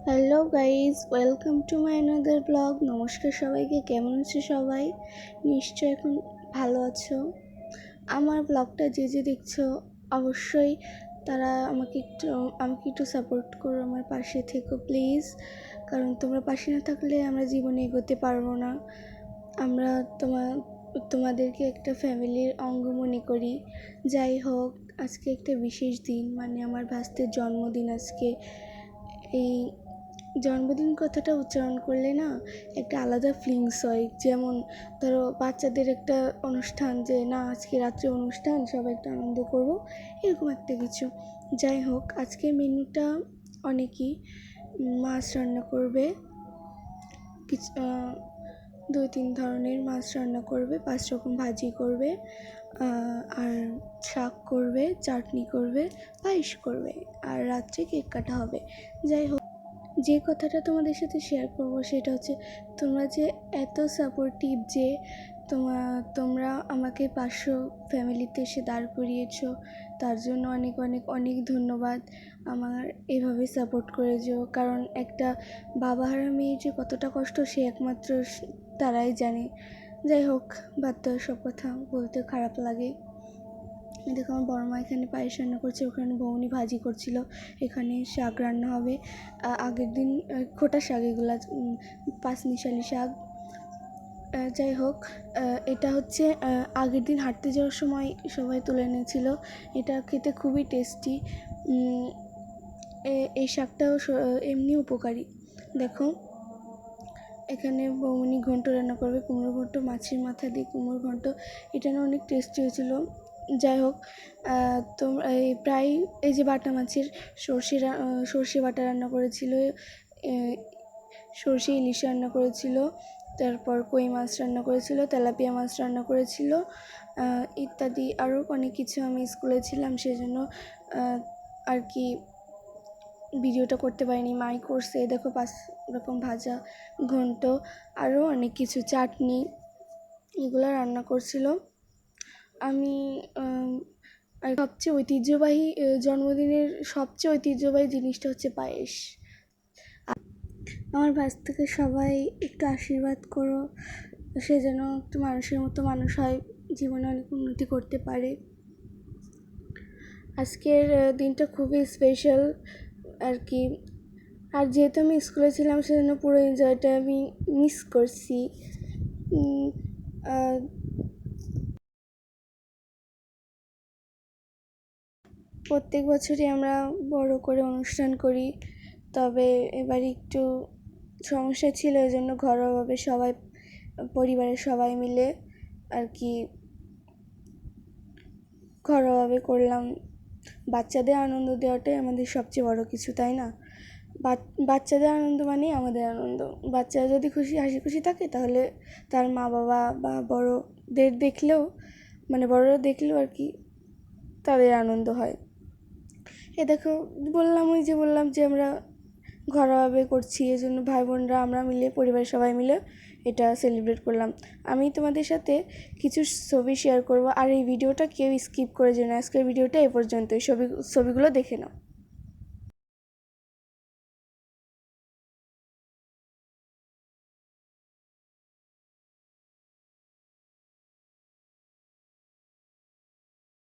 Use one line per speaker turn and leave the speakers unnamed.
Hello guys, welcome to my another blog. নমস্কার সবাইকে, কেমন আছো সবাই? নিশ্চয় এখন ভালো আছো। আমার ব্লগটা যে দেখছো অবশ্যই তারা আমাকে একটু সাপোর্ট করো, আমার পাশে থেকো প্লিজ। কারণ তোমরা পাশে না থাকলে আমরা জীবনে এগোতে পারবো না। আমরা তোমাদেরকে একটা ফ্যামিলির অঙ্গ মনে করি। যাই হোক, আজকে একটা বিশেষ দিন, মানে আমার ভাস্তের জন্মদিন আজকে। এই জন্মদিন কথাটা উচ্চারণ করলে না একটা আলাদা ফিলিংস হয়। যেমন ধরো বাচ্চাদের একটা অনুষ্ঠান, যে না আজকে রাত্রে অনুষ্ঠান, সবাই একটা আনন্দ করব, এরকম একটা কিছু। যাই হোক, আজকে মেনুটা অনেকই মাছ রান্না করবে, কিছু 2-3 ধরনের মাছ রান্না করবে, 5 রকম ভাজি করবে, আর শাক করবে, চাটনি করবে, পায়েস করবে, আর রাত্রে কেক কাটা হবে। যাই হোক, যে কথাটা তোমাদের সাথে শেয়ার করব সেটা হচ্ছে, তোমরা যে এত সাপোর্টিভ, যে তোমরা আমাকে 500 ফ্যামিলিতে এসে দাঁড় করিয়েছো, তার জন্য অনেক অনেক অনেক ধন্যবাদ। আমার এভাবে সাপোর্ট করেছো, কারণ একটা বাবাহারা মেয়ের যে কতটা কষ্ট সে একমাত্র তারাই জানে। যাই হোক, বাদ দাও, সব কথা বলতে খারাপ লাগে। দেখো, আমার বড় মা এখানে পায়েস রান্না করছে, ওখানে বৌনি ভাজি করছিল, এখানে শাক রান্না হবে। আগের দিন খোটা শাক, এগুলা পাঁচমিশালি শাক। যাই হোক, এটা হচ্ছে আগের দিন হাঁটতে যাওয়ার সময় সবাই তুলে এনেছিল। এটা খেতে খুবই টেস্টি। এই শাকটাও এমনি উপকারী। দেখো, এখানে বৌমনি ঘন্ট রান্না করবে, কুমড়ো ঘন্ট, মাছের মাথা দিয়ে কুমড়ো ঘন্ট। এটা না অনেক টেস্টি হয়েছিল। যাই হোক, তোমরা প্রায় এই যে বাটা মাছের সর্ষে বাটা রান্না করেছিল, সর্ষে ইলিশ রান্না করেছিল, তারপর কই মাছ রান্না করেছিল, তেলাপিয়া মাছ রান্না করেছিল, ইত্যাদি আরও অনেক কিছু। আমি স্কুলে ছিলাম, সেজন্য আর কি ভিডিওটা করতে পারিনি। মাই করছে, দেখো 5 রকম ভাজা, ঘন্ট, আরও অনেক কিছু, চাটনি, এগুলো রান্না করছিল। আমি আর সবচেয়ে ঐতিহ্যবাহী জন্মদিনের সবচেয়ে ঐতিহ্যবাহী জিনিসটা হচ্ছে পায়েস। আমার বাস থেকে সবাই একটু আশীর্বাদ করো, সে যেন একটু মানুষের মতো মানুষ হয়, জীবনে অনেক উন্নতি করতে পারে। আজকের দিনটা খুবই স্পেশাল আর কি। আর যেহেতু আমি স্কুলে ছিলাম, সেজন্য পুরো এনজয়টা আমি মিস করছি। প্রত্যেক বছরই আমরা বড় করে অনুষ্ঠান করি, তবে এবার একটু সমস্যা ছিল, এই জন্য ঘরোয়াভাবে সবাই, পরিবারের সবাই মিলে আর কি ঘরোয়াভাবে করলাম। বাচ্চাদের আনন্দ দেওয়াটাই আমাদের সবচেয়ে বড় কিছু, তাই না? বাচ্চাদের আনন্দ মানেই আমাদের আনন্দ। বাচ্চারা যদি হাসি খুশি থাকে, তাহলে তার মা বাবা বা বড়দের দেখলেও, মানে বড়রা দেখলেও আর কি তাদের আনন্দ হয়। দেখো, বললাম যে আমরা ঘরোয়াভাবে করছি, এই জন্য ভাই বোনরা আমরা মিলে, পরিবারের সবাই মিলে এটা সেলিব্রেট করলাম। আমি তোমাদের সাথে কিছু ছবি শেয়ার করব, আর এই ভিডিওটা কেউ স্কিপ করে যেও না। আজকের ভিডিওটা এ পর্যন্তই, ছবিগুলো দেখে নাও।